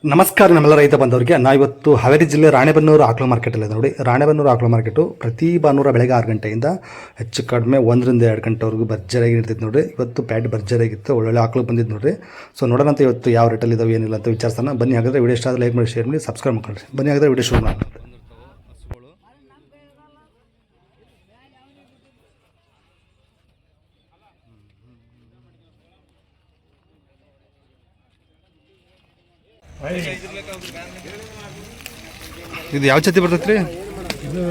ನಮಸ್ಕಾರ ನಮ್ಮೆಲ್ಲ ರೈತ ಬಂದವರಿಗೆ ಇವತ್ತು ಹಾವೇರಿ ಜಿಲ್ಲೆ ರಾಣೆಬೆನ್ನೂರು ಆಕಳು ಮಾರ್ಕೆಟಲ್ಲಿ ನೋಡಿ. ರಾಣೆಬೆನ್ನೂರು ಆಕಳು ಮಾರ್ಕೆಟು ಪ್ರತಿ ಭಾನುವಾರ ಬೆಳಗ್ಗೆ 6 ಗಂಟೆಯಿಂದ ಹೆಚ್ಚು ಕಡಿಮೆ 1 ರಿಂದ 2 ಗಂಟೆವರೆಗೂ ಭರ್ಜರಿಯಾಗಿ ಇರ್ತಿತ್ತು ನೋಡಿರಿ. ಇವತ್ತು ಪ್ಯಾಟ್ ಭರ್ಜರಿಯಾಗಿತ್ತು, ಒಳ್ಳೊಳ್ಳೆ ಆಕಳು ಬಂದಿದ್ದು ನೋಡಿರಿ. ಸೊ ನೋಡೋಣ ಅಂತ ಇವತ್ತು ಯಾವ ರೇಟಲ್ಲಿ ಇದಾವೆ ಏನಿಲ್ಲ ಅಂತ ವಿಚಾರಿಸೋಣ ಬನ್ನಿ. ಹಾಗಾದರೆ ವಿಡಿಯೋ ಇಷ್ಟ ಆದರೆ ಲೈಕ್ ಮಾಡಿ, ಶೇರ್ ಮಾಡಿ, ಸಬ್ಸ್ಕ್ರೈಬ್ ಮಾಡ್ಕೊಳ್ಳಿ. ಬನ್ನಿ ಹಾಗಾದರೆ ವಿಡಿಯೋ ಶುರು ಮಾಡೋಣ. ಇದು ಯಾವ ಜಾತಿ ಬರ್ತೈತೆ ರೀ? ಇದು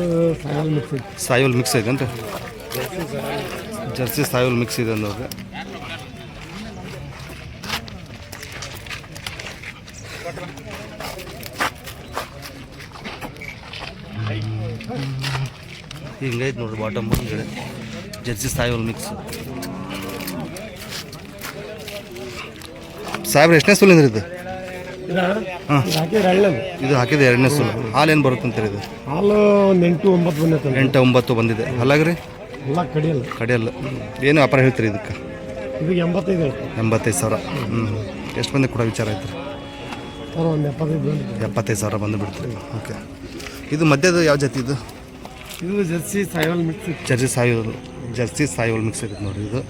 ಸಾಯೋಲ್ ಮಿಕ್ಸ್ ಐತೇನ್ರಿ? ಜರ್ಸಿ ಸಾಯೋಲ್ ಮಿಕ್ಸ್ ಇದೆ ನೋಡ್ರಿ. ಹಿಂಗೈತೆ ನೋಡ್ರಿ ಬಾಟಮ್ ಹಿಂಗಡೆ ಜರ್ಸಿ ಸಾಯೋಲ್ ಮಿಕ್ಸ್. ಸಾಹೇಬ್ರೆ ಎಷ್ಟನೇ ಸುಲಿಂದ್ರಿ ಇದು? ಹಾಂ, ಇದು ಹಾಕಿದೆ 2ನೇ ಸುಲು. ಹಾಲು ಏನು ಬರುತ್ತೆ ಅಂತೀರಿ? ಇದು ಹಾಲು 8-9 ಬಂದೈತೆ. 8-9 ಬಂದಿದೆ. ಅಲ್ಲಾಗ್ರಿ ಎಲ್ಲ ಕಡಿಯಲ್ಲ ಕಡಿಯಲ್ಲ. ಏನು ವ್ಯಾಪಾರ ಹೇಳ್ತೀರಿ ಇದಕ್ಕೆ? ಇದು 85,000. ಎಷ್ಟು ಮಂದಿ ಕೊಡೋ ವಿಚಾರ ಐತ್ರಿ? ಒಂದು 75,000 ಬಂದು ಬಿಡ್ತೀರಿ. ಓಕೆ. ಇದು ಮಧ್ಯದ ಯಾವ ಜಾತಿ ಇದು? ಇದು ಜರ್ಸಿ ಸಾಯೋಲ್ ಮಿಕ್ಸ್. ಜರ್ಸಿ ಸಾಯೋಲ್ ಮಿಕ್ಸ್ ಇರುತ್ತೆ ನೋಡಿ ಇದು.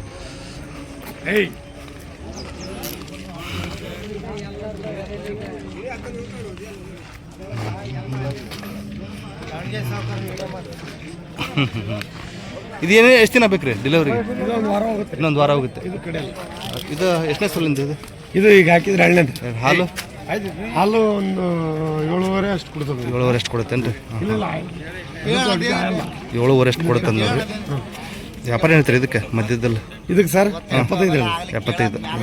ಇದೇನೇ ಎಷ್ಟು ದಿನ ಬೇಕು ರೀ ಡೆಲಿವರಿಗೆ? ಇನ್ನೊಂದು ವಾರ ಹೋಗುತ್ತೆ. ಇದು ಎಷ್ಟನೇ ಸುಲಿಂದ ಇದು? ಇದು ಈಗ ಹಾಕಿದ್ರೆ ಹಳ್ಳೆಂದು ಹಾಲು ಒಂದು 7.5 ಅಷ್ಟು ಕೊಡ್ತದೆ. 7.5 ಎಷ್ಟು ಕೊಡುತ್ತೇನ್ರಿ? 7.5 ಎಷ್ಟು ಕೊಡುತ್ತೆ ನೋಡ್ರಿ. ವ್ಯಾಪಾರ ಹೇಳ್ತೀರಿ ಇದಕ್ಕೆ ಮಧ್ಯದಲ್ಲಿ? ಇದಕ್ಕೆ ಸರ್ 75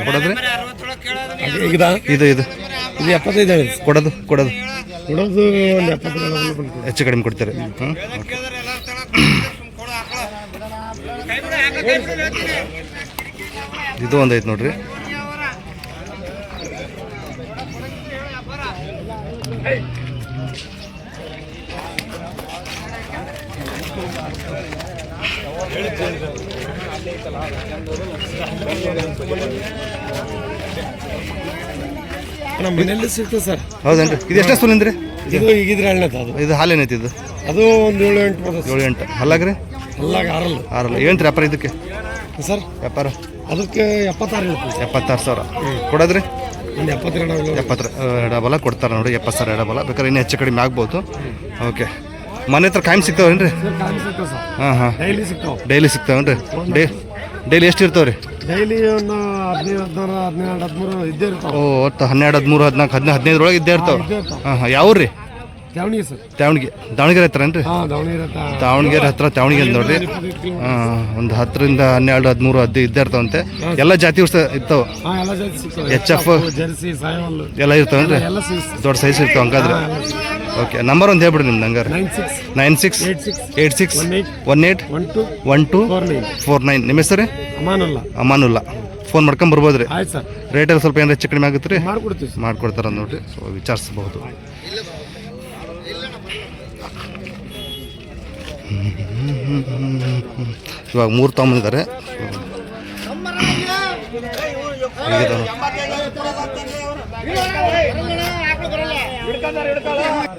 ಕೊಡೋದ್ರಿ? ಇದು ಇದು 75 ಕೊಡೋದು ಒಂದು 70 ಹೆಚ್ಚು ಕಡಿಮೆ ಕೊಡ್ತೀರಿ? ಇದು ಒಂದು ಐತೆ ನೋಡ್ರಿ. ನಮ್ಮ ಮನೆಯಲ್ಲಿ ಸಿಗ್ತದೆ ಸರ್. ಹೌದೇನ್ರಿ? ಇದು ಎಷ್ಟೇ ಸುಲಿಂದ್ರಿ? ಇದು ಈಗಿದ್ರೆ ಹಳ್ಳೆದು. ಇದು ಹಾಲು ಏನೈತಿ ಇದು? ಅದು ಒಂದು 7-8 ಬರ್ತದೆ. 7-8 ಹಲ್ಲಾಗ್ರಿ? ಅಲ್ಲಾಗ 6 ಏನಂತ ವ್ಯಾಪಾರ ಇದಕ್ಕೆ ಸರ್? ವ್ಯಾಪಾರ ಅದಕ್ಕೆ 76 ಹೇಳ್ತೀವಿ. 76,000 ಕೊಡೋದ್ರಿ? ಒಂದು 72 ಬಲ ಕೊಡ್ತಾರೆ ನೋಡಿ. 70,000 ಬಲ ಬೇಕಾದ್ರೆ ಇನ್ನೂ ಹೆಚ್ಚು ಕಡಿಮೆ ಆಗ್ಬೋದು. ಓಕೆ. ಮನೆ ಹತ್ರ ಕಾಯಂ ಸಿಗ್ತಾವೇನ್ರಿ? ಹಾಂ ಡೈಲಿ ಸಿಗ್ತಾವೆ. ಡೈಲಿ ಸಿಗ್ತಾವೇನ್ರಿ? ಡೈಲಿ ಎಷ್ಟು ಇರ್ತಾವೆ ರೀ? ಡೈಲಿ ಒಂದು 15-16-17-13 ಇದ್ದೇ ಇರ್ತಾವೆ. ಒಟ್ಟು 12, 13, 14, 15 ಒಳಗೆ ಇದ್ದೇ ಇರ್ತಾವೆ. ಹಾಂ ಯಾವ ರೀ? ದಾವಣಗೆರೆ ಸರ್. ದಾವಣಗೆರೆ ಹತ್ರ ಏನ್ರಿ? ದಾವಣಗೆರೆ ಹತ್ರ ದಾವಣಗೆರೆ ನೋಡ್ರಿ. ಒಂದು 10 ರಿಂದ 12, 13, 15 ಇದ್ದೇ ಇರ್ತಾವಂತೆ. ಎಲ್ಲ ಜಾತಿ ಇರ್ತಾವೆ. HF ಎಲ್ಲ ಇರ್ತಾವೇನ್ರಿ? ದೊಡ್ಡ ಸೈಜ್ ಇರ್ತಾವೆ ಹಂಗಾದ್ರೆ. ಓಕೆ. ನಂಬರ್ ಒಂದು ಹೇಳ್ಬಿಡ್ರಿ ನಿಮ್ದು ಹಂಗಾರೆ. 9686181249. ನಿಮ್ಮ ಹೆಸರು? ಅಮಾನುಲ್ಲಾ. ಫೋನ್ ಮಾಡ್ಕೊಂಡು ಬರ್ಬೋದ್ರಿ? ರೇಟಲ್ಲಿ ಸ್ವಲ್ಪ ಏನಾರು ಹೆಚ್ಚು ಕಡಿಮೆ ಆಗುತ್ತೆ ರೀ? ಮಾಡ್ಕೊಡ್ತಾರ ನೋಡ್ರಿ. ಸೊ ವಿಚಾರಿಸ್ಬಹುದು. ಇವಾಗ 3 ತೊಗೊಂಬಂದಿದ್ದಾರೆ.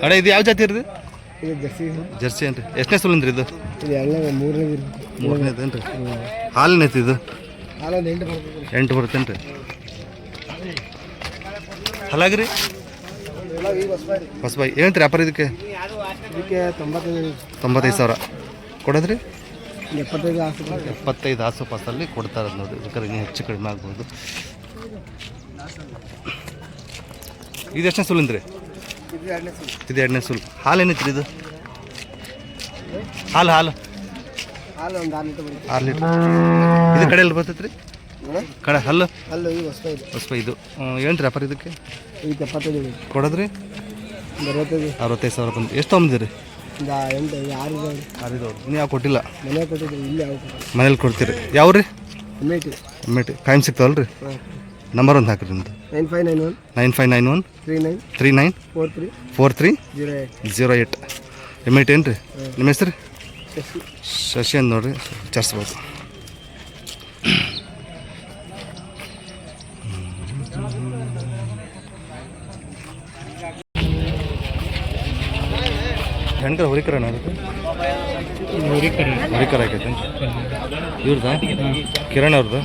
ಅಣ್ಣ ಇದು ಯಾವ ಜಾತಿ ಇರ್ರಿ? ಜರ್ಸಿ ಏನ್ರಿ? ಎಷ್ಟನೇ ಸುಲಿಂದ್ರಿ ಇದು? 3ನೇದೇನ್ರಿ? ಹಾಲಿನೈತಿ ಇದು? 8 ಬರುತ್ತೇನ್ರಿ? ಹಲಾಗ್ರಿ? ಹೊಸಬಾಯಿ ಏನಂತ್ರಿ ವ್ಯಾಪಾರ ಇದಕ್ಕೆ? 95,000 ಕೊಡೋದ್ರಿ? 75 ಆಸುಪಾಸಲ್ಲಿ ಕೊಡ್ತಾರೆ ನೋಡಿ. ಬೇಕಾದ್ರೆ ಇನ್ನೂ ಹೆಚ್ಚು ಕಡಿಮೆ ಆಗ್ಬೋದು. ಇದು ಎಷ್ಟನೇ ಸುಲಿಂದ್ರಿ? ಇದು 2ನೇ ಸುಲ್. ಹಾಲು ಏನೈತ್ರಿ ಇದು? ಹಾಲು 6 ಲೀಟ್ರ್. ಇದು ಕಡೆಯಲ್ಲಿ ಬರ್ತೈತೆ ರೀ? ಕಡೆ ಹಲ್ಲು ಹೊಸಬಾಯಿ ಇದು ಏನು ವ್ಯಾಪಾರ ಇದಕ್ಕೆ? ಕೊಡೋದ್ರಿ? 65,000 ಬಂದು. ಎಷ್ಟು ತೊಗೊಂಡಿರಿ? 6. ನೀವು ಯಾವ ಕೊಟ್ಟಿಲ್ಲ? ಮನೇಲಿ ಕೊಡ್ತೀರಿ? ಯಾವ ರೀ? ಎಮ್ಮೆಟಿ ಕಾಯಂ ಸಿಗ್ತಾವಲ್ರಿ? ನಂಬರ್ ಒಂದು ಹಾಕ್ರಿ ನಿಮ್ದು. 959139394308. ಎಮ್ಮೆಟಿ ಏನು ರೀ? ನಿಮ್ಮ ಹೆಸರು? ಶಶಿ ಅಂತ ನೋಡ್ರಿ. ವಿಚಾರಿಸ್ಬೋದು. ಹೆಣ್ಕರ ಹುರಿಕರಣ ಅದಕ್ಕೆ ಹುರಿಕರ ಆಕೈತೆ ಇವ್ರದ ಕಿರಣ್ ಅವ್ರದ್ದು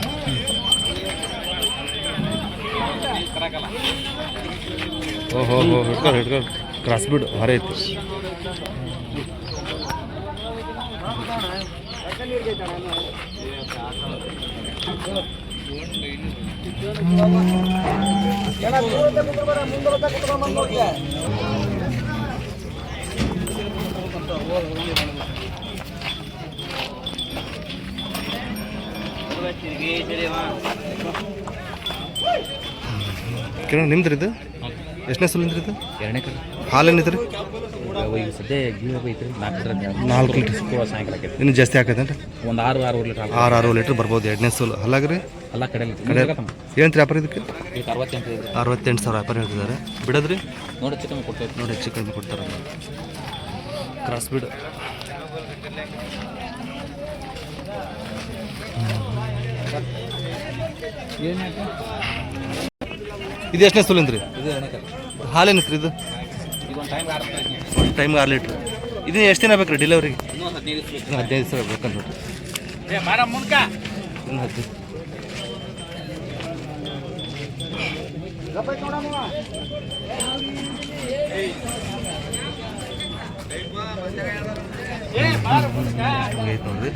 ಓಹೋ ಹಿಡ್ಕರ್ ಕ್ರಾಸ್ ಬಿಡ್ ಹೊರ ಐತಿ ಕಿರಣ್ ನಿಮ್ದ್ರಿ ಇದು ಎಷ್ಟನೇ ಸಲಿಂದ್ರಿ ಇದು ಎರಡನೇ ಕಡೆ ಹಾಲು ಏನಿದ್ರಿ ಈಗ ಸದ್ಯ ಗೀ ಐತ್ರಿ 4 ಲೀಟ್ರ್ ಸಾಯಂಕಾಲ ಆಕೈತಿ ಇನ್ನು ಜಾಸ್ತಿ ಆಕೈತೇನ್ರಿ ಒಂದು 6 ಲೀಟರ್ 6 ಲೀಟ್ರ್ ಬರ್ಬೋದು ಎರಡನೇ ಸೋಲು ಅಲ್ಲಾಗ್ರಿ ಎಲ್ಲ ಕಡೆ ಕಡೆ ಏನು ವ್ಯಾಪಾರ ಇದಕ್ಕೆ ಈಗ 68 ಇದೆ 68,000 ವ್ಯಾಪಾರ ಹೇಳ್ತಿದ್ದಾರೆ ಬಿಡೋದ್ರಿ ನೋಡಿ ಚಿಕನ್ ಕೊಡ್ತೇವೆ ನೋಡಿ ಹೆಚ್ಚು ಕಡಿಮೆ ಕೊಡ್ತಾರೆ ಕ್ರಾಸ್ ಬಿಡ್ ಇದು ಎಷ್ಟನೇ ಸೋಲಿಂದ್ರಿ ಇದು ಎರಡನೇ ಕಡೆ ಹಾಲೇನಿತ್ರಿ ಇದು ಈಗ ಒಂದು ಟೈಮ್ ಒಂದು ಟೈಮ್ಗೆ 6 ಲೀಟ್ರ್ ಇದು ಎಷ್ಟು ದಿನ ಬೇಕು ರೀ ಡೆಲಿವರಿಗೆ ಇನ್ನೂ 15 ದಿವಸ ಇನ್ನು 15 ದಿವಸ ಬೇಕಂತ ನೋಡ್ರಿ ಇನ್ನು 15 ನೋಡ್ರಿ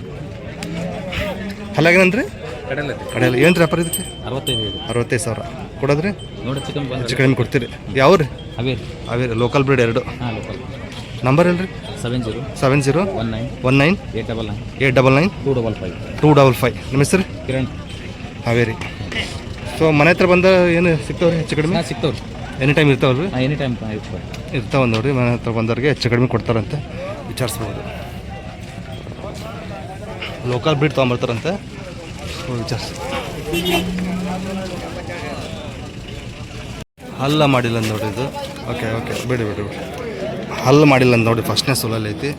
ಹಲ್ಲಾಗೇನಂದ್ರಿ ಕಡೆಲ್ಲ ಕಡೆಯಲ್ಲಿ ಏನು ವ್ಯಾಪಾರ ಇದಕ್ಕೆ 65 ಇದೆ 65,000 ಕೊಡೋದ್ರಿ ನೋಡಿ ಚಿಕನ್ ಬಂದು ಹೆಚ್ಚು ಕಡಿಮೆ ಕೊಡ್ತೀರಿ ಯಾವ ರೀ ಅವೇ ಅವೇ ಲೋಕಲ್ ಬ್ರೀಡ್ 2 ಹಾಂ ಲೋಕಲ್ ನಂಬರ್ ಹೇಳ್ರಿ 70 70 19 19 899 899 255 255 ನಿಮ್ಮ ಹೆಸರು ಕಿರಣ್ ಹಾವೇರಿ ಸೊ ಮನೆ ಹತ್ರ ಬಂದ ಏನು ಸಿಗ್ತಾವ್ರಿ ಹೆಚ್ಚು ಕಡಿಮೆ ಹಾಂ ಸಿಗ್ತಾವ್ರಿ ಎನಿ ಟೈಮ್ ಇರ್ತಾವಲ್ರಿ ಎನಿ ಟೈಮ್ ಇರ್ತಾರೆ ಇರ್ತಾವ ನೋಡ್ರಿ ಮನೆ ಹತ್ರ ಬಂದವ್ರಿಗೆ ಹೆಚ್ಚು ಕಡಿಮೆ ಕೊಡ್ತಾರಂತೆ ವಿಚಾರಿಸ್ಬೋದು ಲೋಕಲ್ ಬ್ರೀಡ್ ತೊಗೊಂಬರ್ತಾರಂತೆ ವಿಚಾರಿಸಿ ಹಲ್ಲ ಮಾಡಿಲ್ಲ ಅಂತ ನೋಡ್ರಿ ಇದು ಓಕೆ ಬಿಡಿ ಹಲ್ಲು ಮಾಡಿಲ್ಲ ಅಂತ ನೋಡಿ ಫಸ್ಟ್ನೇ ಸೋಲಲ್ಲಿ ಐತಿ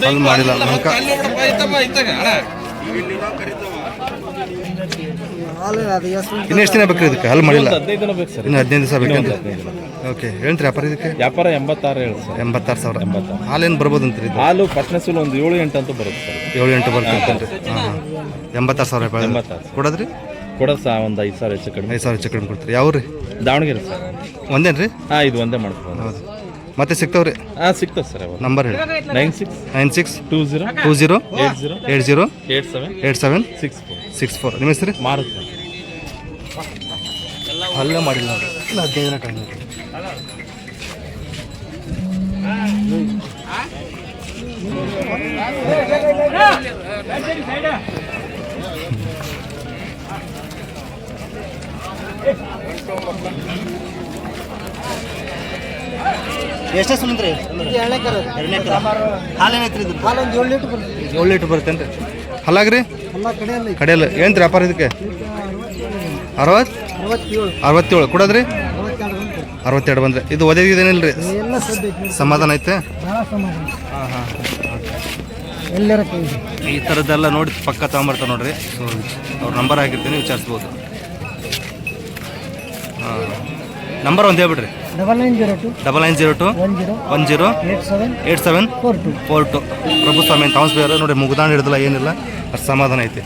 ಹಲ್ಲು ಮಾಡಿಲ್ಲ ಇನ್ನು ಎಷ್ಟು ದಿನ ಬೇಕ್ರಿ ಇದಕ್ಕೆ ಹಲ್ಲು ಮಾಡಿಲ್ಲ 15 ದಿನ ಬೇಕು ಸರ್ ಇನ್ನು 15 ದಿವಸ ಬೇಕಂತ ಓಕೆ ಹೇಳ್ತೀರಿ ವ್ಯಾಪಾರ ಇದಕ್ಕೆ ವ್ಯಾಪಾರ 86 ಹೇಳಿ ಸರ್ 86,000 ಹಾಲೇನು ಬರ್ಬೋದು ಅಂತೀರಿ ಇದು ಹಾಲು ಫಸ್ಟ್ನೇ ಸಲ ಒಂದು 7-8 ಅಂತ ಬರುತ್ತೆ ಸರ್ 7-8 ಬರ್ತಂತ್ರಿ ಹಾಂ 86,000 ರೂಪಾಯಿ 86,000 ಕೊಡೋದ್ರಿ ಕೊಡೋದು ಸಹ ಒಂದು 5,000 ಹೆಚ್ಚು ಕಡಿಮೆ 5,000 ಹೆಚ್ಚು ಕಡಿಮೆ ಕೊಡ್ತೀರಿ ಯಾವ ರೀ ದಾವಣಗೆರೆ ಸರ್ ಒಂದೇನು ರೀ ಹಾಂ ಇದು ಒಂದೇ ಮಾಡ್ಬೋದು ಹೌದು ಮತ್ತೆ ಸಿಗ್ತಾವ್ರಿ ಹಾಂ ಸಿಗ್ತದೆ ಸರ್ ಅವಾಗ ನಂಬರ್ ಹೇಳಿ 96 20 80 87 64 ನಿಮ್ಮ ಹೆಸರು ಮಾರುತ್ತೆ ಹಲ್ಲ ಮಾಡಿಲ್ಲ ನೋಡಿ ಇನ್ನು 15 ದಿನ ಟೈಮ್ ಇದೆ ಎಷ್ಟೇ ಸುಮ್ಮನೆ ಎರಡನೇ ಹಾಲು ಏನೈತ್ರಿ ಇದು ಹಾಲು ಒಂದು 7 ಲೀಟ್ರ್ ಬರ್ತದೆ 7 ಲೀಟ್ರ್ ಬರ್ತೇನೆ ರೀ ಹಲ್ಲಾಗ್ರಿ ಎಲ್ಲ ಕಡೆಯಲ್ಲಿ ಕಡೆಯಲ್ಲ ಏನು ವ್ಯಾಪಾರ ಇದಕ್ಕೆ 67 ಕೊಡೋದ್ರಿ 62 ಬಂದ್ರೆ ಇದು ಒದಗಿದೇನಿಲ್ಲ ರೀ ಎಲ್ಲ ಸದ್ಯ ಐತಿ ಸಮಾಧಾನ ಐತೆ ಭಾಳ ಸಮಾಧಾನ ಹಾಂ ಹಾಂ ಎಲ್ಲರ ಕೈ ಈ ಥರದ್ದೆಲ್ಲ ನೋಡಿ ಪಕ್ಕ ತೊಗೊಂಬರ್ತಾರೆ ನೋಡ್ರಿ ಸೊ ಅವ್ರ ನಂಬರ್ ಆಗಿರ್ತೀನಿ ವಿಚಾರಿಸ್ಬೋದು ಹಾಂ ನಂಬರ್ ಒಂದು ಹೇಳ್ಬಿಡ್ರಿ 9902 9902 10 87 42 ಪ್ರಭುಸ್ವಾಮಿ ಅಂತ ತಾಮಸ್ಬೇರು ನೋಡಿ ಮುಗ್ದಾಂಡ್ ಹಿಡಿದಿಲ್ಲ ಏನಿಲ್ಲ ಅಷ್ಟು ಸಮಾಧಾನ ಐತಿ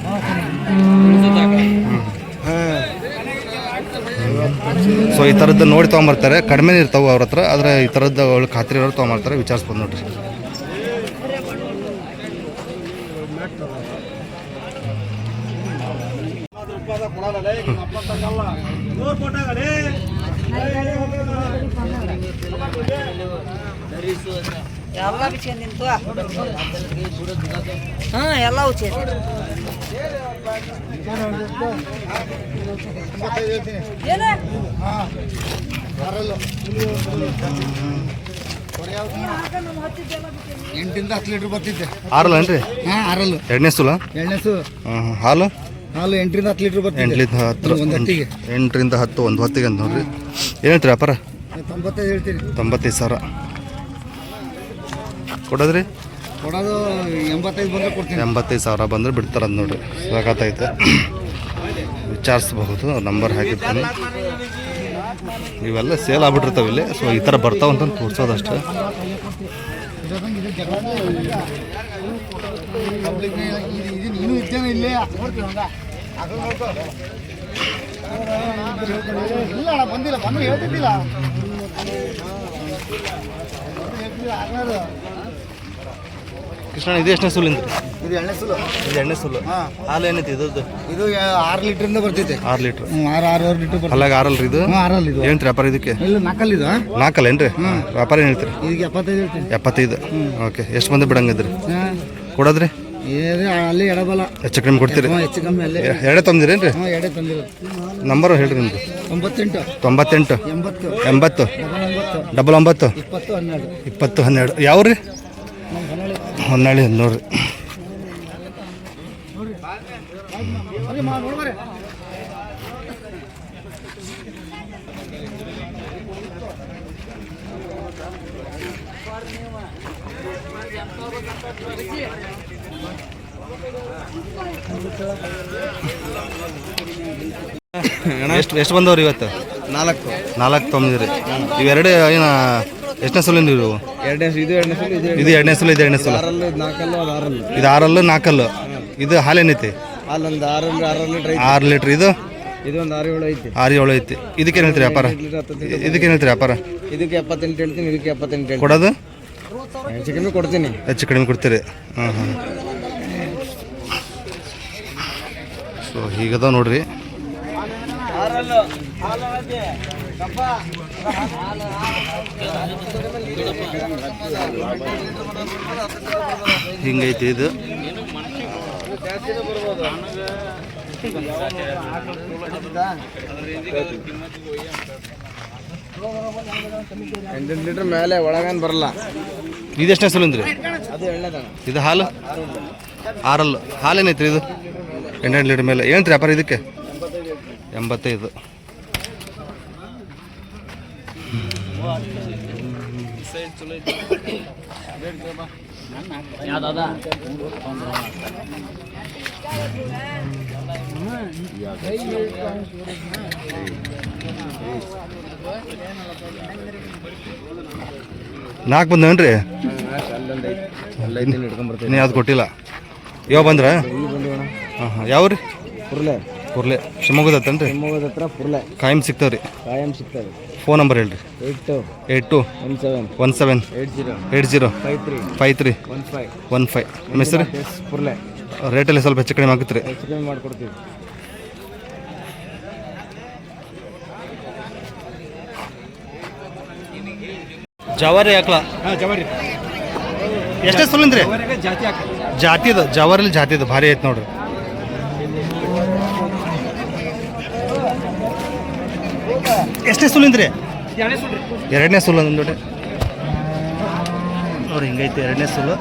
ಸೊ ಈ ಥರದ್ದು ನೋಡಿ ತೊಗೊಂಬರ್ತಾರೆ ಕಡಿಮೆ ಇರ್ತಾವೆ ಅವ್ರ ಹತ್ರ ಆದರೆ ಈ ಥರದ್ದು ಅವಳು ಖಾತ್ರಿ ಇರೋರು ತೊಗೊಂಬರ್ತಾರೆ ವಿಚಾರಿಸ್ಬೋದು ನೋಡ್ರಿ ಎಲ್ಲ ಬಿಚ್ಕೊಂಡಿಂತು ಹಾಂ ಎಲ್ಲ ಉಚ್ಚಿ ಏನು 8-10 ಲೀಟ್ರ್ ಬರ್ತಿದ್ದೆ ಆರಲ್ಲ ಏನ್ರಿ ಹಾಂ ಆರಲ್ಲು ಎರಡನೇ ಸುಲ ಎರಡನೇಸು ಹಾಲು ಹಾಲು 8-10 ಲೀಟ್ರ್ ಬರ್ತಿದ್ದೆ 8ರಿಂದ 10 ಒಂದು ಹೊತ್ತಿಗೆ ಅಂತ ನೋಡ್ರಿ ಏನೈತ್ರಿ ವ್ಯಾಪಾರ 95 ಹೇಳ್ತೀನಿ 95,000 ಕೊಡೋದ್ರಿ ಕೊಡೋದು 85 ಬಂದರೆ ಕೊಡ್ತೀನಿ. 85,000 ಬಂದರೆ ಬಿಡ್ತಾರಂದು ನೋಡ್ರಿ. ಸಾಕಾಗೈತೆ, ವಿಚಾರಿಸ್ಬಹುದು. ನಂಬರ್ ಹಾಕಿರ್ತೀನಿ. ಇವೆಲ್ಲ ಸೇಲ್ ಆಗ್ಬಿಟ್ಟಿರ್ತಾವೆ ಇಲ್ಲಿ. ಸೊ ಈ ಥರ ಬರ್ತಾವಂತ ತೋರಿಸೋದಷ್ಟೇ. ನೀನು ಇದ್ದೇನೆ ಇಲ್ಲೇ ಇಲ್ಲ ಬಂದಿಲ್ಲ, ಬಂದು ಹೇಳ್ತಿದ್ದಿಲ್ಲ. ಕೃಷ್ಣ, ಇದು ಎಷ್ಟನೇ ಸುಲಿಂದ? ಇದು ಎಣ್ಣೆ ಸುಲು. ಇದು ಎಣ್ಣೆ ಸುಲ್ಲು. ಹಾಲು ಏನೈತಿ ಇದ್ರದ್ದು? ಇದು 6 ಲೀಟ್ರಿಂದ ಬರ್ತೈತೆ. 6 ಲೀಟ್ರ್. 6 ಲೀಟ್ರ್ ಬರ್ತೈತೆ. ಅಲ್ಲಾಗ 6 ಇದು? 6 ಇದು. ಏನು ವ್ಯಾಪಾರ ಇದಕ್ಕೆ? ಇಲ್ಲ 4 ಇದು. 4 ಏನ್ರಿ? ವ್ಯಾಪಾರ ಏನು ಹೇಳ್ತೀರಿ? ಇದಕ್ಕೆ 75 ಹೇಳ್ತೀನಿ. 75. ಓಕೆ. ಎಷ್ಟು ಮಂದಿ ಬಿಡಂಗಿದ್ರಿ? ಕೊಡೋದ್ರಿ? ಅಲ್ಲಿ ಎಡಬಲ ಹೆಚ್ಚು ಕಡಿಮೆ ಕೊಡ್ತೀರಿ? ಹೆಚ್ಚು ಕಮ್ಮಿ ಅಲ್ಲೇ ಎರಡೇ ತಂದಿರೇನ್ರಿ? ಎರಡೇ ತಂದಿರೋದು. ನಂಬರು ಹೇಳ್ರಿ ನಿಮ್ದು. 98 98 80 99 20 12. ಯಾವ ರೀ? ಹೊನ್ನಾಳಿ ನೋಡ್ರಿ. ಎಷ್ಟು ಬಂದವ್ರಿ ಇವತ್ತು? 4 ತೊಗೊಂಡಿರಿ. ಇವೆರಡು ಏನು ಎಷ್ಟನೇ ಸಲ ನೀವು? ಇದು ಎರಡನೇ ಸಲ. ಇದು 6 4. ಇದು ಹಾಲೇನೈತಿ? 6 ಲೀಟ್ರ್. ಇದು 6 7 ಐತಿ. ಇದಕ್ಕೇನು ಹೇಳ್ತೀರಿ ವ್ಯಾಪಾರ? ಇದಕ್ಕೇನು ಹೇಳ್ತೀರಿ ವ್ಯಾಪಾರ? ಇದಕ್ಕೆ 78 ಹೇಳ್ತೀನಿ, ಇದಕ್ಕೆ 78 ಕೊಡೋದು? ಹೆಚ್ಚು ಕಮ್ಮಿ ಕೊಡ್ತೀನಿ. ಹೆಚ್ಚು ಕಡಿಮೆ ಕೊಡ್ತೀರಿ? ಸೊ ಹೀಗದ ನೋಡ್ರಿ. ಹಿಂಗೈತಿ ಇದು. ಎಂಟು ಲೀಟರ್ ಮೇಲೆ ಒಳಗೇನು ಬರಲ್ಲ. ಇದು ಎಷ್ಟನೇ ಸಲಂದ್ರಿ? ಅದು ಎಣ್ಣೆದಾನ. ಇದು ಹಾಲು? 6 ಹಾಲೇನೈತ್ರಿ ಇದು? 8 ಲೀಟರ್ ಮೇಲೆ. ಏನು ವ್ಯಾಪಾರ ಇದಕ್ಕೆ? 85. ನಾಲ್ಕು ಬಂದವೇನ್ರಿ? ನೀ ಯಾವ್ದು ಕೊಟ್ಟಿಲ್ಲ? ಯಾವ ಬಂದ್ರ? ಹಾಂ ಯಾವ್ರಿ? ಪುರ್ಲೆ. ಶಿವಮೊಗ್ಗದ ಹತ್ತನ್ರಿ? ಶಿವಮೊಗ್ಗದ ಹತ್ರ ಪುರ್ಲೆ. ಕಾಯಂ ಸಿಗ್ತಾವ್ರಿ? ಕಾಯಂ ಸಿಗ್ತವೆ. ಫೋನ್ ನಂಬರ್ ಹೇಳ್ರಿ. 8217 80 53 15. ನಿಮ್ಮ ಹೆಸರು? ಪುರ್ಲೆ. ರೇಟಲ್ಲಿ ಸ್ವಲ್ಪ ಹೆಚ್ಚು ಕಡಿಮೆ ಆಗುತ್ತೆ ರೀ? ಹೆಚ್ಚು ಕಡಿಮೆ ಮಾಡ್ಕೊಡ್ತೀವಿ. ಜವಾರಿ ಹಾಕ್ಲ? ಜವಾರಿ ಎಷ್ಟೇ ಸುಲಿಂದ್ರಿ? ಜಾತಿ ಜಾತಿದು ಜವಾರಿಲಿ ಜಾತಿದು ಭಾರಿ ಐತೆ ನೋಡ್ರಿ. ಎಷ್ಟೇ ಸುಲಿಂದ್ರಿ? ಎರಡನೇ ಸುಲ್ಲು ನೋಡ್ರಿ. ನೋಡ್ರಿ ಹಿಂಗೈತೆ ಎರಡನೇ ಸುಲ್ಲು.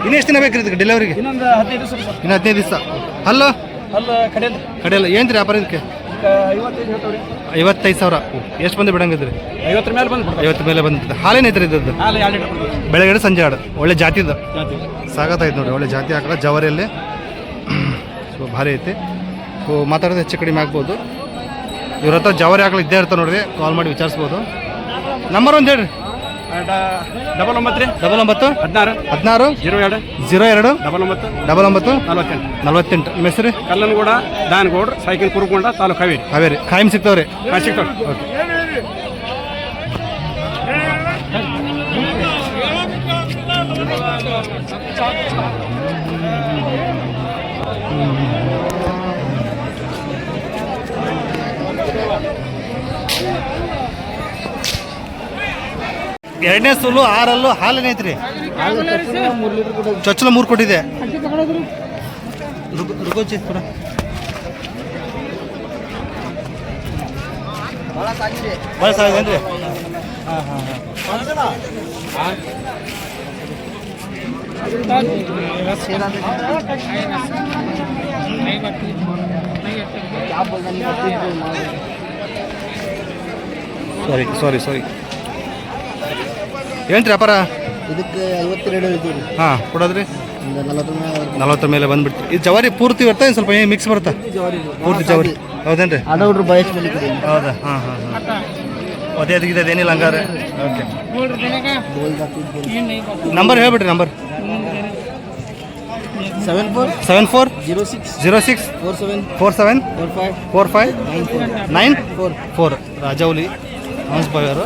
ಇನ್ನು ಎಷ್ಟು ದಿನ ಬೇಕ್ರಿ ಇದಕ್ಕೆ ಡೆಲಿವರಿಗೆ? ಇನ್ನೊಂದು 15 ದಿವಸ. ಇನ್ನು 15 ದಿವಸ. ಅಲ್ಲ ಕಡೆಯಲ್ಲ ಏನು ರೀ ವ್ಯಾಪಾರ ಇದಕ್ಕೆ? 55,000. ಎಷ್ಟು ಬಂದು ಬಿಡಂಗಿದ್ರಿ? 50 ಮೇಲೆ ಬಂದು 50 ಮೇಲೆ ಬಂದಿತ್ತು. ಹಾಲೇನೈತ್ರಿ ಇದ್ದದ್ದು? ಬೆಳಗ್ಗೆ ಸಂಜೆ ಆಡು. ಒಳ್ಳೆ ಜಾತಿದು ಸಾಗತ್ತಾಯ್ತು ನೋಡಿ. ಒಳ್ಳೆ ಜಾತಿ ಹಾಕಲ್ಲ ಜವಾರಿಯಲ್ಲಿ. ಸೊ ಭಾರಿ ಐತಿ. ಸೊ ಮಾತಾಡೋದು ಹೆಚ್ಚು ಕಡಿಮೆ ಆಗ್ಬೋದು. ಇವ್ರ ಹತ್ರ ಜವಾರಿ ಹಾಕಲು ಇದ್ದೇ ಇರ್ತಾರೆ ನೋಡ್ರಿ. ಕಾಲ್ ಮಾಡಿ ವಿಚಾರಿಸ್ಬೋದು. ನಂಬರ್ ಒಂದು ಹೇಳ್ರಿ. 99 99 16 02 02 99 48. ನಿಮ್ಮ ಹೆಸರು? ಕಲ್ಲನಗೌಡ ದಾನಗೌಡ್ರು, ಸೈಕಲ್ ಕುರುಕೊಂಡ, ತಾಲೂಕು ಹಾವೇರಿ. ಕಾಯಂ ಸಿಗ್ತಾವ್ರಿ? ಸಿಗ್ತಾವೆ. ಓಕೆ. ಎರಡನೇ ಸುಲ್ಲು 6 ಹಾಲೇನೈತ್ರಿ? ಚೊಚ್ಚಲ 3 ಕೊಟ್ಟಿದೆ. ರುಗೋಚಿ ಕೂಡ ಭಾಳ ಸಾಗಿದೇನ್ರಿ? ಹಾಂ ಸಾರಿ ಏನು ವ್ಯಾಪಾರ? ಇದಕ್ಕೆ 52 ಹೇಳ್ತೀವಿ ರೀ. ಹಾಂ ಕೊಡೋದ್ರಿ ಒಂದು 40 40 ಮೇಲೆ ಬಂದ್ಬಿಟ್ಟು ಇದು ಜವಾರಿ ಪೂರ್ತಿ ಬರ್ತದೆ ಸ್ವಲ್ಪ ಮಿಕ್ಸ್ ಬರುತ್ತಾ ಪೂರ್ತಿ ಜವಾರಿ ಹೌದೇನ್ರಿ ಅದವ್ರು ಬಯಸ್ ಮೇಲೆ ಕೊಡಿ. ಹೌದಾ ಹಾಂ ಹಾಂ ಹಾಂ ಅದೇ ಅದಕ್ಕೆ ಏನಿಲ್ಲ ಹಂಗಾರೆ ಓಕೆ ನಂಬರ್ ಹೇಳ್ಬಿಟ್ರಿ ನಂಬರ್ 74 06 47 45 9 4 4 ರಾಜೌಲಿ ಹಂಸ್ ಬಾಯ್ ಅವರು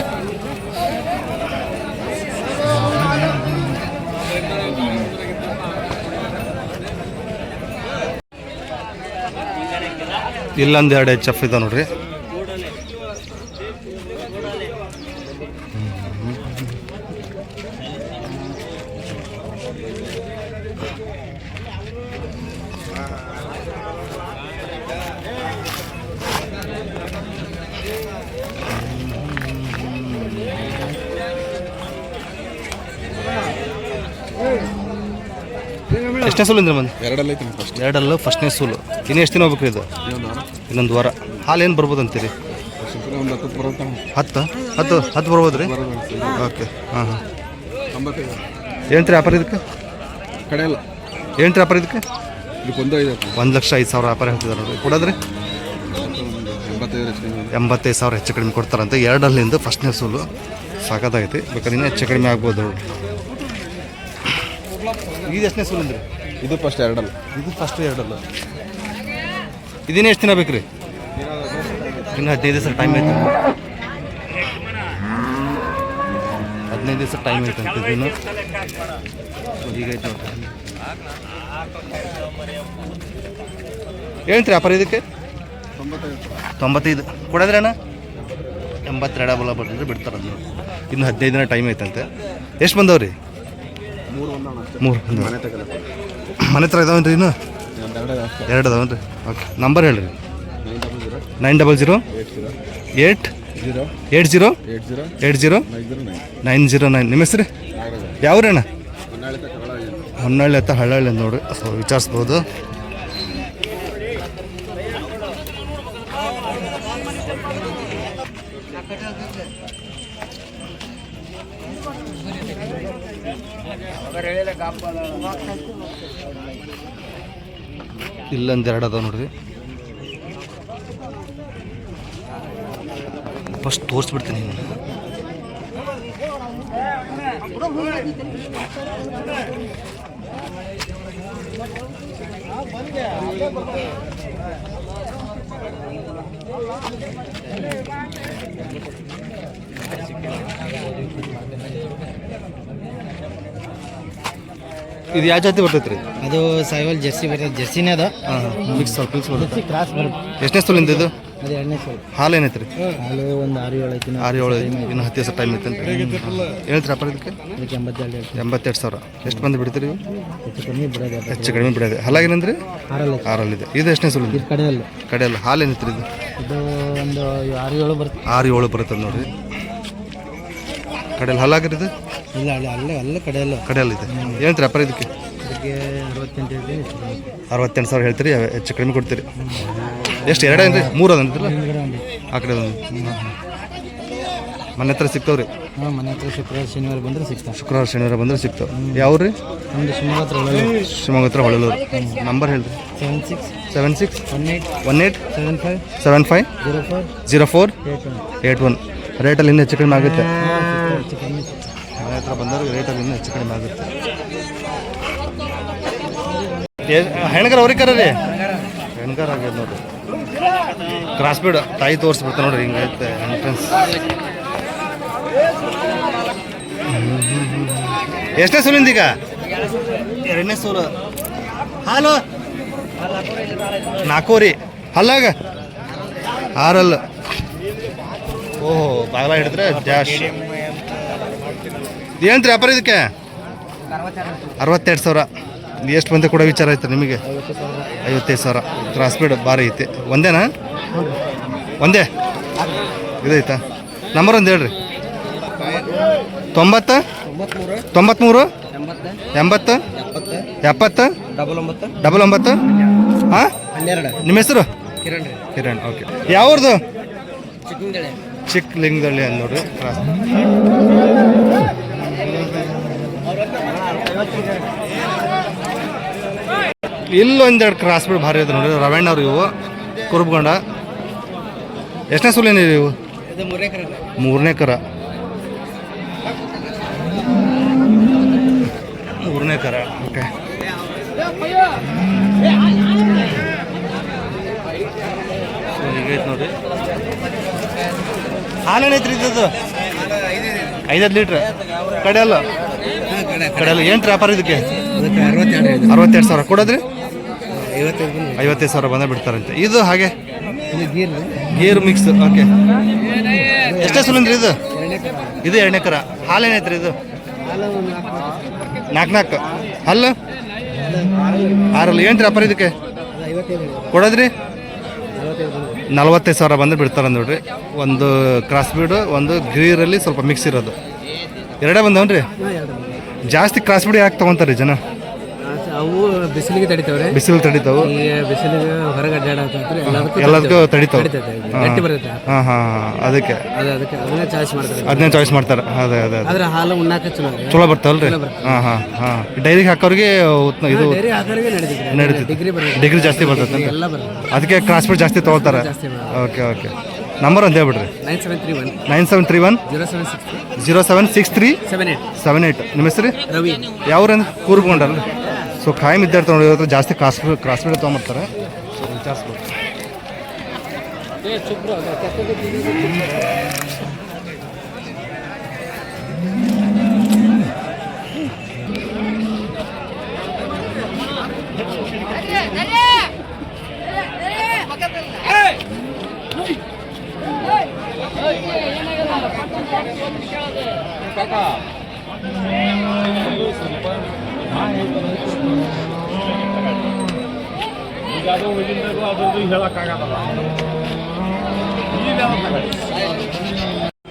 ಇಲ್ಲೊಂದು 2 HF ಇದೆ ನೋಡ್ರಿ. ಎಷ್ಟನೇ ಸೂಲು ಅಂದ್ರೆ ಮಂದಿ ಎರಡಲ್ಲ ಫಸ್ಟ್ನೇ ಸೂಲು. ಇನ್ನು ಎಷ್ಟು ದಿನ ಹೋಗ್ಬೇಕ್ರಿ ಇದು? ಇನ್ನೊಂದು ವಾರ. ಹಾಲು ಏನು ಬರ್ಬೋದು ಅಂತೀರಿ? 10 ಬರ್ಬೋದು ರೀ. ಓಕೆ ಹಾಂ ಹಾಂ ಏನು ವ್ಯಾಪಾರ ಇದಕ್ಕೆ? ಕಡೆಯಲ್ಲ ಏನು ವ್ಯಾಪಾರ ಇದಕ್ಕೆ? ಇದಕ್ಕೆ 1,05,000 ವ್ಯಾಪಾರ ಹೇಳ್ತಿದ್ದಾರೆ ನೋಡ್ರಿ. ಕೊಡೋದ್ರಿ 85,000 ಹೆಚ್ಚು ಕಡಿಮೆ ಕೊಡ್ತಾರಂತೆ. ಎರಡಲ್ಲಿಂದ ಫಸ್ಟ್ನೇ ಸೂಲು ಸಾಕಾಗೈತಿ. ಬೇಕಾದ್ರೆ ಇನ್ನೂ ಹೆಚ್ಚು ಕಡಿಮೆ ಆಗ್ಬೋದು ನೋಡಿ. ಇದು ಎಷ್ಟನೇ ಸೂಲು ಅಂದ್ರಿ? ಇದು ಫಸ್ಟ್ ಎರಡಲ್ಲ. ಇದು ಫಸ್ಟ್ ಎರಡಲ್ಲ. ಇದಿನ್ನೂ ಎಷ್ಟು ದಿನ ಬೇಕು ರೀ? ಇನ್ನು 15 ದಿವಸ ಟೈಮ್ ಐತೆ. 15 ದಿವಸ ಟೈಮ್ ಐತೆ ಅಂತ ಇನ್ನು ಈಗ ಐತೆ ನೋಡ್ರಿ. ಹೇಳ್ತೀರಿ ವ್ಯಾಪಾರ ಇದಕ್ಕೆ? 95 ಕೊಡೋದ್ರಿ ಅಣ್ಣ? 82 ಬಲ ಬರ್ತಿದ್ರೆ ಬಿಡ್ತಾರೆ ಅದನ್ನು. ಇನ್ನು 15 ದಿನ ಟೈಮ್ ಐತಂತೆ. ಎಷ್ಟು ಬಂದವ್ರಿ? 3 ಮನೆ ಹತ್ರ ಇದಾವನ್ರಿ ಇನ್ನು 2 ಅದಾವನ್ರಿ. ಓಕೆ ನಂಬರ್ ಹೇಳ್ರಿ. 900 80 909. ನಿಮ್ಮ ಹೆಸರು ಯಾವ್ರಿ ಅಣ್ಣ? ಹೊನ್ನಳ್ಳಿ ಹತ್ತ ಹಳ್ಳಳ್ಳಿ ಅಂತ ನೋಡ್ರಿ. ಸೊ ವಿಚಾರಿಸ್ಬೋದು. ಇಲ್ಲೊಂದು 2 ಅದಾವ ನೋಡ್ರಿ. ಫಸ್ಟ್ ತೋರಿಸ್ಬಿಡ್ತೀನಿ. ಇದು ಯಾವ ಜಾತಿ ಬರ್ತೈತೆ ರೀ? ಅದು ಸಾಯಿವಾಲ್ ಜರ್ಸಿ ಬರ್ತದೆ. ಜರ್ಸಿನೇ ಅದ. ಹಾಂ ಮಿಕ್ಸ್ ಸ್ವಲ್ಪ ಮಿಕ್ಸ್ ಬರುತ್ತೆ. ಕ್ರಾಸ್ ಬರುತ್ತೆ. ಎಷ್ಟನೇ ಸೂಲಿಂದ ಇದು? ಅದು 2ನೇ ಸಲ. ಹಾಲು ಏನೈತೆ ರೀ? ಹಾಲು ಒಂದು 6-7 ಐತಿ. 6-7 ಇನ್ನು 10 ದಿವಸ ಟೈಮ್ ಐತೆ ಅಂತ ಹೇಳ್ತೀರಿ ವ್ಯಾಪಾರ ಇದಕ್ಕೆ? ಅದಕ್ಕೆ 82 82,000. ಎಷ್ಟು ಬಂದು ಬಿಡ್ತೀರಿ? ಹೆಚ್ಚು ಕಮ್ಮಿ ಬಿಡೋದು. ಹೆಚ್ಚು ಕಡಿಮೆ ಬಿಡೋದು. ಹಲ್ಲಾಗೇನಂದ್ರಿ? 6 ಇದು ಎಷ್ಟನೇ ಸೂಲು? ಇದು ಕಡೆಯಲ್ಲ. ಕಡೆಯಲ್ಲ. ಹಾಲು ಏನೈತೆ ಇದು? ಇದು ಒಂದು 6-7 ಬರುತ್ತೆ. 6-7 ಬರ್ತದೆ ನೋಡಿರಿ. ಕಡೆಯಲ್ಲಿ ಹಲ್ಲಾಗಿರಿದು? ಇಲ್ಲ ಅಲ್ಲೇ ಕಡೆಯಲ್ಲ. ಕಡೆಯಲ್ಲಿ ಇದೆ. ಏನಂತೀರಿ ವ್ಯಾಪಾರ ಇದಕ್ಕೆ? ಅದಕ್ಕೆ 68 ಹೇಳ್ತೀನಿ. 68,000 ಹೇಳ್ತೀರಿ. ಹೆಚ್ಚು ಕಡಿಮೆ ಕೊಡ್ತೀರಿ. ಎಷ್ಟು 2 ಏನ್ರಿ? 3 ಅದಂತಿಲ್ಲ ಆ ಕಡೆ ಒಂದು. ಮನೆ ಹತ್ರ ಸಿಗ್ತಾವ್ರಿ? ಹಾಂ, ಮನೆ ಹತ್ರ ಶುಕ್ರವಾರ ಶನಿವಾರ ಬಂದರೆ ಸಿಗ್ತಾವೆ. ಶುಕ್ರವಾರ ಶನಿವಾರ ಬಂದರೆ ಸಿಗ್ತಾವೆ. ಯಾವ್ರಿ? ನಮ್ಮದು ಶಿವಮೊಗ್ಗ ಹತ್ರ ಹೊಳಲೂರು. ನಂಬರ್ ಹೇಳ್ರಿ. 76 18 75 04 81. ರೇಟಲ್ಲಿ ಇನ್ನೂ ಹೆಚ್ಚು ಕಡಿಮೆ ಆಗುತ್ತೆ. ಮನೆ ಹತ್ರ ಬಂದವ್ರಿಗೆ ರೇಟಲ್ಲಿ ಇನ್ನೂ ಹೆಚ್ಚು ಕಡಿಮೆ ಆಗುತ್ತೆ. ಹೆಣ್ಗಾರ ಅವ್ರಿಗೆ ಕರ ರೀ? ಹೆಣ್ಗಾರ ಆಗ್ಯದ ನೋಡ್ರಿ. ಕ್ರಾಸ್ ಬೀಡ್ ತಾಯಿ ತೋರಿಸ್ಬಿಡ್ತಾ ನೋಡ್ರಿ. ಹಿಂಗೈತೆ ಎಂಟ್ರೆನ್ಸ್. ಎಷ್ಟನೇ ಸೂಲಿಂದ ಈಗ? 2ನೇ ಸೂಲು. ಹಾಲು 4 ರೀ. ಹಲ್ಲಾಗ 6. ಓಹೋ, ಬಾಗಲ ಹಿಡಿದ್ರೆ ಡ್ಯಾಶ್. ಏನಂತ್ರಿ ವ್ಯಾಪಾರ ಇದಕ್ಕೆ? 62,000. ಎಷ್ಟು ಬಂದೆ ಕೊಡೋ ವಿಚಾರ ಆಯ್ತು ನಿಮಗೆ? 55,000. ಕ್ರಾಸ್ ಬೀಡ್ ಭಾರಿ ಐತಿ. ಒಂದೇನಾ? ಒಂದೇ ಇದೈತಾ? ನಂಬರ್ ಒಂದು ಹೇಳ್ರಿ. 90 93 80 70 99. ಹಾಂ, ನಿಮ್ಮ ಹೆಸರು? ಕಿರಣ್. ಓಕೆ. ಯಾವ್ದು? ಚಿಕ್ಕಲಿಂಗದಳ್ಳಿ ಅಂತ ನೋಡ್ರಿ. ಇಲ್ಲೊಂದೆರಡು ಕ್ರಾಸ್ ಬಿಡ್ ಭಾರಿ ಇದೆ ನೋಡಿ ರವಣ್ಣ ಅವ್ರು ಇವು ಕುರುಬ್ಗೊಂಡ ಎಷ್ಟನೇ ಸುಲೇನಿದೆ ಇವು ಮೂರನೇ ಕರ ಓಕೆ ಹೀಗೈತೆ ನೋಡಿ ಹಾಲೇನೈತ್ರಿ ಇದ್ದದ್ದು 5 ಲೀಟ್ರ್ ಕಡೆಯಲ್ಲ ಏನು ವ್ಯಾಪಾರ ಇದಕ್ಕೆ 62,000 ಕೊಡೋದ್ರಿ 55,000 ಬಂದೇ ಬಿಡ್ತಾರಂತೆ ಇದು ಹಾಗೆ ಗೀರ್ ಮಿಕ್ಸ್ ಓಕೆ ಎಷ್ಟೇ ಸುಲಿಂದ್ರಿ ಇದು 2ನೇ ಕರ ಹಾಲೇನೈತ್ರಿ ಇದು 4 ಅಲ್ಲ 6 ಏನು ವ್ಯಾಪಾರ ಇದಕ್ಕೆ ಕೊಡೋದ್ರಿ 45,000 ಬಂದು ಬಿಡ್ತಾರೆ ನೋಡ್ರಿ ಒಂದು ಕ್ರಾಸ್ ಬೀಡು ಒಂದು ಗೀರಲ್ಲಿ ಸ್ವಲ್ಪ ಮಿಕ್ಸ್ ಇರೋದು ಎರಡೇ ಬಂದವನ್ರಿ ಜಾಸ್ತಿ ಕ್ರಾಸ್ ಬೀಡ್ ಯಾಕೆ ತೊಗೊಂತಾರೆ ಜನ ಅವು ಬಿಸಿಲಿಗೆ ತಡಿತಾವ್ರೆ ಬಿಸಿಲು ತಡಿತಾವು ಬಿಸಿಲಿಗೆ ಹೊರಗೆ ಅಡ್ಡಾಡತ್ರಿ ಎಲ್ಲದಕ್ಕೂ ತಡಿತಾವೆ ಗಟ್ಟಿ ಬರುತ್ತೆ ಹಾಂ ಅದಕ್ಕೆ ಅದನ್ನೇ ಚಾಯ್ಸ್ ಮಾಡ್ತಾರೆ ಅದನ್ನೇ ಚಾಯ್ಸ್ ಮಾಡ್ತಾರೆ ಅದೇ ಆದ್ರೆ ಹಾಲು ಉಣ್ಣಾಕ ಚಲೋ ಬರ್ತಾವಲ್ರಿ ಹಾಂ ಡೈರಿಗೆ ಹಾಕೋರಿಗೆ ಇದು ಡೈರಿ ಹಾಕೋರಿಗೆ ನಡೀತೈತಿ ಡಿಗ್ರಿ ಜಾಸ್ತಿ ಬರ್ತೈತೆ ಎಲ್ಲ ಬರುತ್ತೆ ಅದಕ್ಕೆ ಕ್ರಾಸ್ ಬೀಡ್ ಜಾಸ್ತಿ ತೊಗೊಳ್ತಾರೆ ಓಕೆ ನಂಬರ್ ಅಂತ ಹೇಳ್ಬಿಡ್ರಿ 9731 0763 78 ನಿಮ್ಮ ಹೆಸರು ರವಿ ಯಾವ್ರಂದ್ರೆ ಕೂರ್ಕೊಂಡಲ್ಲ ಸೊ ಖಾಯಂ ಇದ್ದಾರ್ತಾರೆ ನೋಡಿ ಇವತ್ತು ಜಾಸ್ತಿ ಕ್ರಾಸ್ ಬೀಡ್ ತೊಗೊಂಬರ್ತಾರೆ ಸೊ ವಿಚಾರಿಸ್ಬೋದು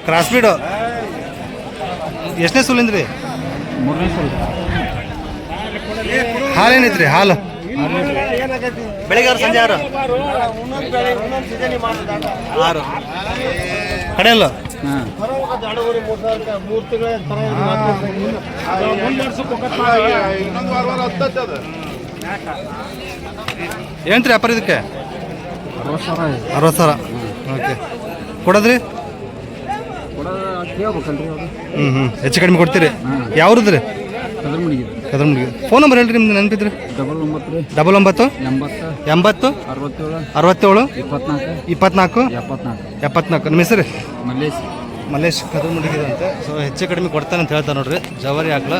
ಕ್ರಾಸ್ ಬೀಡು ಎಷ್ಟನೇ ಸುಲಿಂದ್ರಿ ಹಾಲೇನೈತ್ರಿ ಹಾಲು ಬೆಳಿಗ್ಗೆ 6 ಸಂಜೆ 6 ಕಡೆಯಲ್ಲ ಏನ್ರಿ ವ್ಯಾಪಾರ ಇದಕ್ಕೆ 60,000 ಓಕೆ ಕೊಡೋದ್ರಿ ಹೆಚ್ಚು ಕಡಿಮೆ ಕೊಡ್ತೀರಿ ಯಾವ್ರದ್ರಿ ಕದರ್ಮುಡಿಗೆ ಫೋನ್ ನಂಬರ್ ಹೇಳ್ರಿ ನಿಮ್ದು ನೆನಪಿದ್ರಿ 99 80 67 24 74 ನಿಮ್ಮ ಹೆಸರು ಮಲ್ಲೇಶ್ ಕದರ್ಮುಡಿಗಿದಂತೆ ಸೊ ಹೆಚ್ಚು ಕಡಿಮೆ ಕೊಡ್ತಾನೆ ಅಂತ ಹೇಳ್ತಾರೆ ನೋಡ್ರಿ ಜವಾರಿ ಹಾಕ್ಲ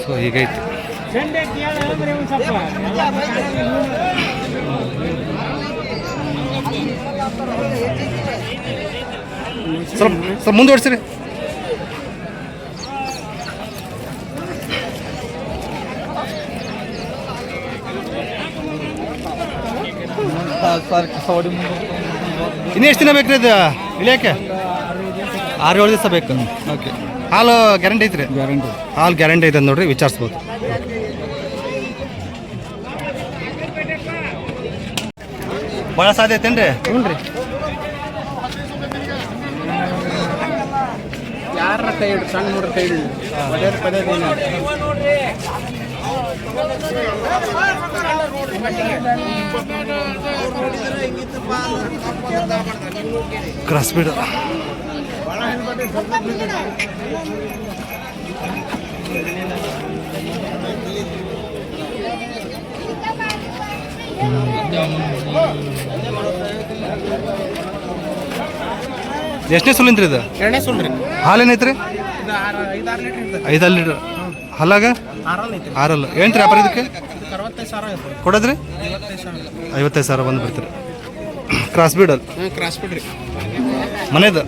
ಸೊ ಹೀಗೈತಿ ಸ್ವಲ್ಪ ಮುಂದುವರ್ಸಿರಿ ಇನ್ನೂ ಎಷ್ಟು ದಿನ ಬೇಕ್ರಿ ಇದು ಇಳಿಯೋಕ್ಕೆ 6-7 ದಿವಸ ಬೇಕು ಓಕೆ ಹಾಲು ಗ್ಯಾರಂಟಿ ಐತ್ರಿ ಹಾಲು ಗ್ಯಾರಂಟಿ ಐತೆ ನೋಡ್ರಿ ವಿಚಾರಿಸ್ಬೋದು ಭಾಳ ಸಾಧ್ಯ ಐತೇನ್ರಿ ಹ್ಞೂ ರೀ ಯಾರ ಕೈ ಹಿಡ್ದು ಸಣ್ಣ ನೋಡ್ರಿ ಕೈ ಹಿಡಿದು ಪದೇ ಕ್ರಾಸ್ ಬೀಡ್ ಎಷ್ಟನೇ ಸುಲಿಂದ್ರಿ ಇದು 2ನೇ ಸುಲ್ರಿ ಹಾಲೇನೈತ್ರಿ 5 ಲೀಟ್ರ್ ಹಲ್ಲಾಗ 6 ಏನ್ರಿ ವ್ಯಾಪಾರ ಇದಕ್ಕೆ ಕೊಡೋದ್ರಿ 55,000 ಬಂದು ಬಿಡ್ತೀರಿ ಕ್ರಾಸ್ ಬೀಡಲ್ ಕ್ರಾಸ್ ಬಿಡ್ರಿ ಮನೇದು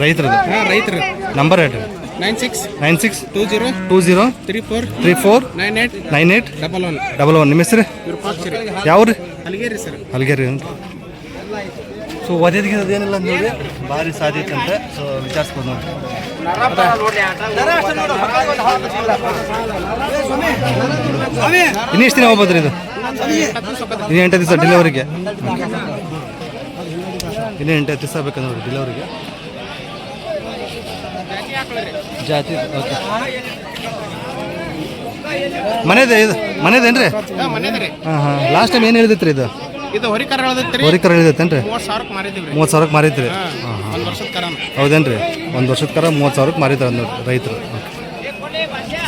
ರೈತರದು ರೈತರು ನಂಬರ್ ಹೇಳ್ರಿ 96 20 34 98 11 ನಿಮ್ಮ ಹೆಸರು ಯಾವ್ರಿ ಅಲ್ಲಿಗೆ ಸರ್ ಹಲ್ಗೇರಿ ಅಂತ ಸೊ ಒದೇದಿಗೆ ಅದೇನಿಲ್ಲ ನೋಡಿ ಭಾರಿ ಸಾಧ್ಯತೆ ಅಂತ ಸೊ ವಿಚಾರಿಸ್ಬೋದು ನೋಡಿ ಇನ್ನು ಎಷ್ಟು ದಿನ ಹೋಗ್ಬೋದ್ರಿ ಇದು ಇನ್ನು 8 ದಿವಸ ಡೆಲಿವರಿಗೆ ಇನ್ನು 8 ದಿವಸ ಬೇಕಂದ್ರೆ ಡೆಲಿವರಿಗೆ ಜಾತಿ ಓಕೆ. ಮನೆದೇ ಇದು ಮನೆದೇನ್ರಿ? ಮನೆದ್ರಿ ಹಾಂ ಹಾಂ. ಲಾಸ್ಟ್ ಟೈಮ್ ಏನು ಹೇಳಿದ್ರಿ ಇದು? ಇದು ಹೊರಿಕರ ಹೇಳದೈತ್ರಿ. ಹೊರಿಕರ ಹೇಳಿದೈತೇನ್ರಿ? 30,000ಕ್ಕೆ ಮಾರಿದ್ದೀವಿ. 30,000ಕ್ಕೆ ಮಾರಿದ್ರಿ? ಹಾಂ, 1 ವರ್ಷದ ಕರ. ಹೌದೇನ್ರಿ? 1 ವರ್ಷದ ಕರ 30,000ಕ್ಕೆ ಮಾರಿದ್ದಾರೆ ನೋಡಿ ರೈತರು.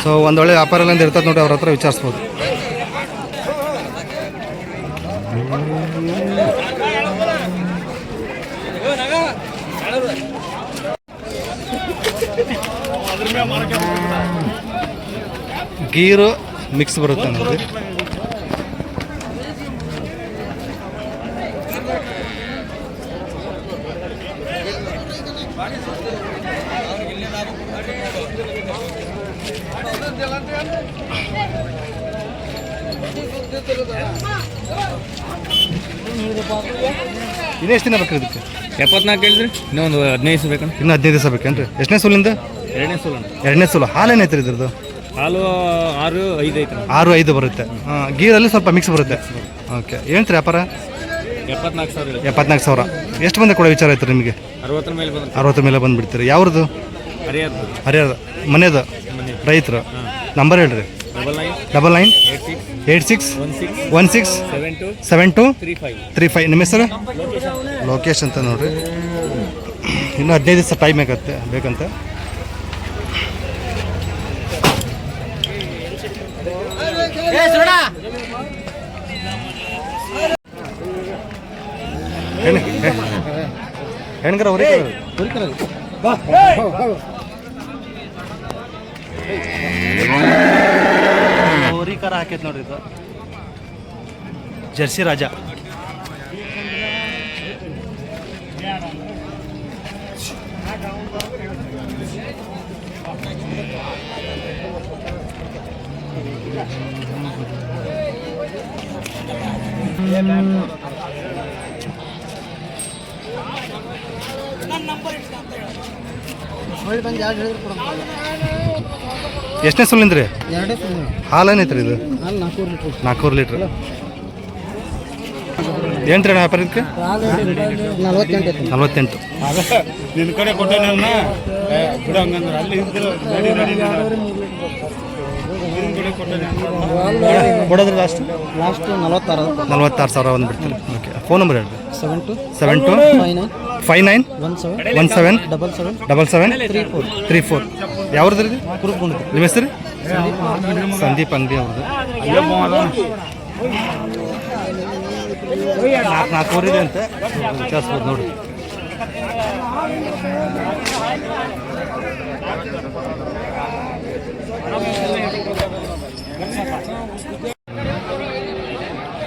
ಸೊ ಒಂದು ಒಳ್ಳೆ ವ್ಯಾಪಾರ ಎಲ್ಲ ಇರ್ತದೆ ನೋಡಿ, ಅವ್ರ ಹತ್ರ ವಿಚಾರಿಸ್ಬೋದು. ಗೀರು ಮಿಕ್ಸ್ ಬರುತ್ತೆ ನೋಡಿ. ಇನ್ನೆಷ್ಟು ದಿನ ಬೇಕು ಇದಕ್ಕೆ? 74 ಹೇಳಿದ್ರಿ, ಇನ್ನೊಂದು 15 ಬೇಕಂತ. ಇನ್ನು 15 ದಿವಸ ಬೇಕೇನ್ರಿ? ಎಷ್ಟನೇ ಸೂಲಿಂದ? 2ನೇ ಸೂಲು. 2ನೇ ಸೂಲು. ಹಾಲು ಏನೈತ್ರಿ ಇದ್ರದ್ದು? ಹಾಲು 6-5 ಐತೆ. 6-5 ಬರುತ್ತೆ. ಹಾಂ, ಗೀರಲ್ಲಿ ಸ್ವಲ್ಪ ಮಿಕ್ಸ್ ಬರುತ್ತೆ. ಓಕೆ. ಏನಂತ್ರಿ ವ್ಯಾಪಾರ? 74,000. 74,000. ಎಷ್ಟು ಬಂದ ಕೊಡೋ ವಿಚಾರ ಆಯ್ತು ನಿಮಗೆ? 60 ಮೇಲೆ ಬಂದ್ರೆ 60 ಮೇಲೆ ಬಂದುಬಿಡ್ತೀರಿ. ಯಾವ್ದು? ಹರಿಯಾದ ಹರಿಯಾದ ಮನೆಯದು ರೈತರು. ನಂಬರ್ ಹೇಳ್ರಿ. 99 86 16 72 35. ನಿಮ್ಮ ಹೆಸರು? ಲೋಕೇಶ್ ಅಂತ ನೋಡ್ರಿ. ಇನ್ನೂ 15 ದಿವಸ ಟೈಮ್ ಬೇಕಂತ. ಹೆಣ್ಗರ ಹೋರಿಕರ ಹಾಕೈತೆ ನೋಡ್ರಿ. ಇದು ಜರ್ಸಿ ರಾಜ. ಎಷ್ಟನೇ ಸುಲಿಂದ್ರಿ? ಹಾಲು ಏನೈತ್ರಿ ಇದು? 4 ಲೀಟ್ರ್. ಏನ್ರಿ ಅಣ್ಣ ವ್ಯಾಪಾರ ಇದಕ್ಕೆ? 48. ನಿನ್ನ ಕಡೆ ಕೊಟ್ಟೆ ಅಲ್ಲಿ ಕೊಡೋದ್ರಿ ಲಾಸ್ಟ್ 46,000 ಒಂದು ಬಿಡ್ತೀರಿ. ಓಕೆ. ಫೋನ್ ನಂಬರ್ ಹೇಳ್ರಿ. 72 59 17 77 34. ಯಾವ್ದು ರೀ? ನಿಮ್ಮ ಹೆಸರು? ಸಂದೀಪ್ ಅಂಗಡಿ ಅವ್ರದ್ದು. 4 ಇದೆ ಅಂತ ವಿಚಾರಿಸ್ಬೋದು ನೋಡಿ.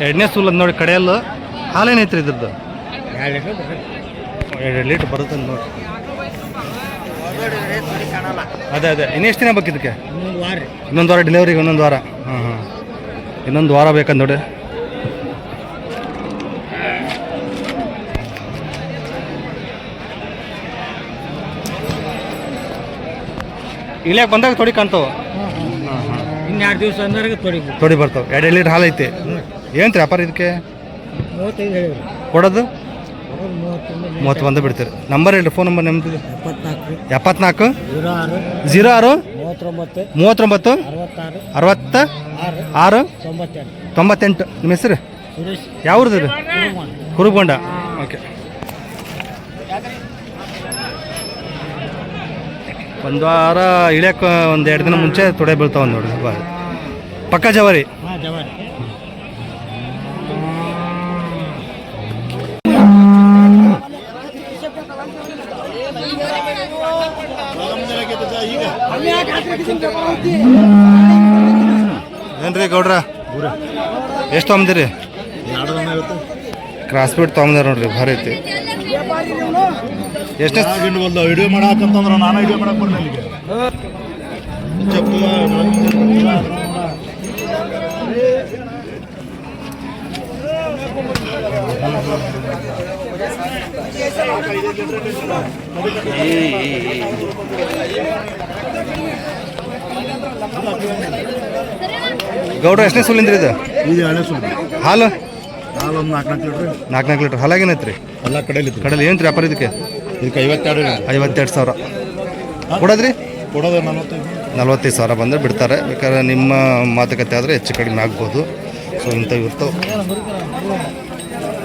ಎರಡನೇ ಸೂಲ್ ನೋಡಿ ಕಡೆಯಲ್ಲು. ಹಾಲೇನೈತ್ರಿ ಇದ್ರದ್ದು? 2 ಲೀಟ್ರ್ ಬರುತ್ತೆ ನೋಡಿ. ಅದೇ ಇನ್ನೆಷ್ಟು ದಿನ ಬೇಕು ಇದಕ್ಕೆ? ಇನ್ನೊಂದು ವಾರ ಡೆಲಿವರಿಗೆ. 1 ವಾರ. ಹಾಂ. ಇನ್ನೊಂದು ವಾರ ಬೇಕಂತ ನೋಡಿ. ಇಳಿಯಕ್ಕೆ ಬಂದಾಗ ತೊಡಿ ಕಾಣ್ತಾವೆ. ಇನ್ನು 2 ದಿವಸ ಅಂದ್ರೆ ತೊಡಿ ಬರ್ತಾವೆ. 2 ಲೀಟ್ರ್ ಹಾಲು ಐತೆ. ಏನು ವ್ಯಾಪಾರ ಇದಕ್ಕೆ? ಕೊಡೋದು 31 ಬಿಡ್ತೀರಿ. ನಂಬರ್ ಹೇಳ್ರಿ. ಫೋನ್ ನಂಬರ್ ನಿಮ್ಮದು? 74 06 39 66 98. ನಿಮ್ಮ ಹೆಸರು? ಯಾವ್ದು ರೀ? ಕುರುಬೊಂಡ. ಓಕೆ. ಒಂದು ವಾರ ಇಳಿಯಕ್ಕೆ 1-2 ದಿನ ಮುಂಚೆ ತೊಡೆ ಬೀಳ್ತಾವೆ ನೋಡಿ. ಪಕ್ಕ ಜವಾರಿ. ಏನ್ರಿ ಗೌಡ್ರ? ಎಷ್ಟು ತೊಗೊಂದಿರಿ? ಕ್ರಾಸ್ ಬೀಟ್ ತೊಗೊಂಡ್ರಿ ನೋಡ್ರಿ. ಭಾರಿ ಐತಿ. ಎಷ್ಟೇ ವಿಡಿಯೋ ಮಾಡಾಕಂತಂದ್ರೆ ನಾನು ವಿಡಿಯೋ ಮಾಡಕ್ ಬರ್ತೀನಿ ಇಲ್ಲಿಗೆ. ಗೌಡ್ರ ಎಷ್ಟನೇ ಸುಲಿಂದ್ರಿ ಇದು? ಇದು 2ನೇ ಸುಳ್ಳು. ಹಾಲು? ಹಾಲು ಒಂದು 4 ಲೀಟ್ರ್. 4 ಲೀಟ್ರ್. ಹಾಲಾಗೇನೈತ್ರಿ? ಎಲ್ಲ ಕಡೆಯಲ್ಲಿ ಕಡಲೆ ಏನು ವ್ಯಾಪಾರ ಇದಕ್ಕೆ? ಇದಕ್ಕೆ 52,000. 52,000. ಕೊಡೋದ್ರಿ ಕೊಡೋದು 45. 45 ಸಾವಿರ ಬಂದರೆ ಬಿಡ್ತಾರೆ. ಬೇಕಾದ್ರೆ ನಿಮ್ಮ ಮಾತುಕತೆ ಆದರೆ ಹೆಚ್ಚು ಕಡಿಮೆ ಆಗ್ಬೋದು. ಸೊ ಇಂಥವು ಇರ್ತವೆ.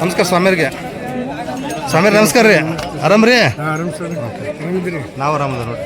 ನಮಸ್ಕಾರ ಸ್ವಾಮಿಯರಿಗೆ. ಸ್ವಾಮಿ ನಮಸ್ಕಾರ ರೀ. ಆರಾಮ್ ರೀ? ಆರಾಮ್ ಸರ್, ಆರಾಮಿದ್ದೀರಿ? ನಾವು ಆರಾಮದ ನೋಡಿ.